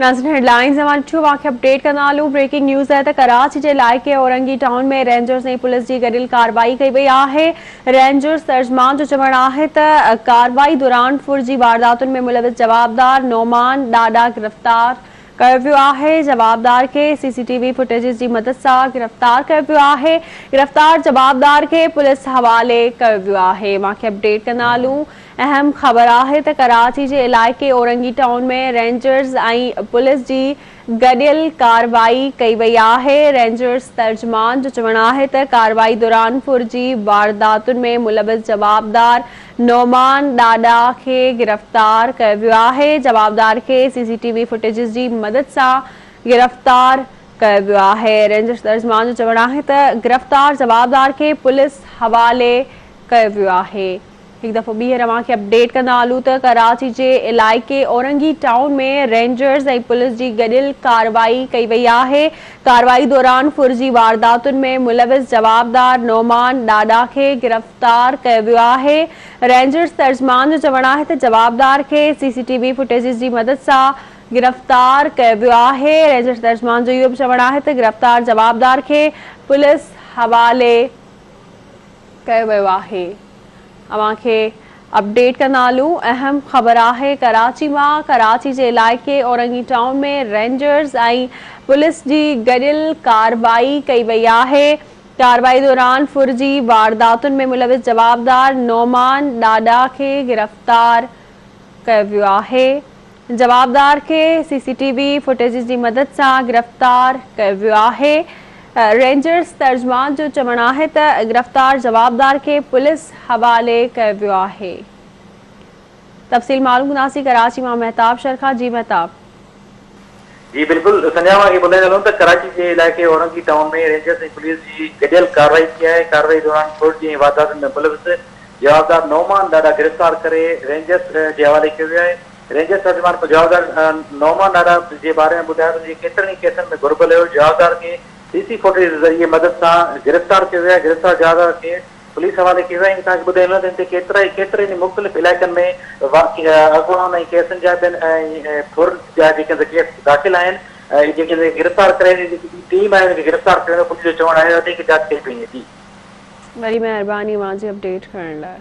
नाज़रीन headlines वाक़िया update कंदालू। Breaking news है तो कराची के इलाइक़े औरंगी टाउन में रेंजर्स ने पुलिस की गॾियल कार्रवाई कई वई है। रेंजर्स तर्जमान जो चवणु है तो कार्रवाई दौरान फुर्जी वारदातुनि में मुलविस जवाबदार नौमान ॾाॾा गिरफ़्तार कयो वियो है। जवाबदार के CCTV फुटेजिस की मदद से गिरफ़्तार कयो वियो है। गिरफ़्तार जवाबदार के पुलिस हवाले कयो वियो है। वाक़िया अपडेट कंदालू। अहम खबर है तो कराची के इलाइक़े औरंगी टाउन में रेंजर्स और पुलिस की गॾियल कार्रवाई कई वई है। रेंजर्स तर्जमान जो चवणु है तो कार्रवाई दौरान फुर्जी वारदातुनि में मुलविस जवाबदार नौमान ॾाॾा के गिरफ़्तार कयो वियो है। जवाबदार के CCTV फुटेजिस की मदद से गिरफ़्तार कयो वियो है। रेंजर्स तर्जमान जो चवणु है तो गिरफ़्तार जवाबदार के पुलिस हवाले कयो वियो है। एक दफ़ो ॿीहर अवांखे अपडेट कंदा हलूं त कराची के इलाइक़े औरंगी टाउन में रेंजर्स और पुलिस की गॾियल कार्रवाई कई वई है। कार्रवाई दौरान फुर्जी वारदातुनि में मुलविस जवाबदार नौमान ॾाॾा के गिरफ़्तार कयो वियो है। रेंजर्स तर्जमान जो चवणु है तो जवाबदार के CCTV फुटेजिस की मदद से गिरफ़्तार कयो वियो है। रेंजर्स तर्जमान जो इहो भी चवणु है तो गिरफ़्तार जवाबदार के पुलिस हवाले कयो वियो है। अवांखे अपडेट कंदालू। अहम खबर है कराची में कराची के इलाइक़े औरंगी टाउन में रेंजर्स और पुलिस की गॾियल कार्रवाई कई वई है। कार्रवाई दौरान फुर्जी वारदातुनि में मुलविस जवाबदार नौमान ॾाॾा के गिरफ़्तार कयो वियो है। जवाबदार के CCTV फुटेजिस की मदद से गिरफ़्तार कयो वियो है। रेंजर्स तर्जमान जो चवणु है तो गिरफ़्तार जवाबदार के पुलिस हवाले कयो वियो है। तफ़सील मालूम कंदासीं कराची में महताब शरखा। जी महताब। जी बिल्कुल संजय मां ॿुधाए हलूं त कराची के इलाइक़े औरंगी टाउन में रेंजर्स ऐं पुलिस की गॾियल कार्रवाई की है। कार्रवाई दौरान फुर्जी वारदातुनि में मुलविस जवाबदार नौमान ॾाॾा गिरफ़्तार करे रेंजर्स के हवाले किया वियो है। रेंजर्स तर्जमान जवाबदार नौमान ॾाॾा के बारे में बुधाया तो केतरनि केसनि में घुर्बल हो जवाबदार के CC फुटेज जरिए मदद से गिरफ़्तार किया वियो है। गिरफ़्तार जवाबदार के पुलिस हवाले किया वियो है। ॿुधाए हलूं त केतिरनि मुख़्तलिफ़ इलाइक़नि में अॻुवान ऐं केसनि जा फुर जा केस दाख़िल आहिनि। गिरफ़्तार करे टीम है गिरफ़्तार करण पुलिस जो चवणु आहे। वधीक जांच कई पई। जी वरी मेहरबानी मुझे अपडेट करण लाइ।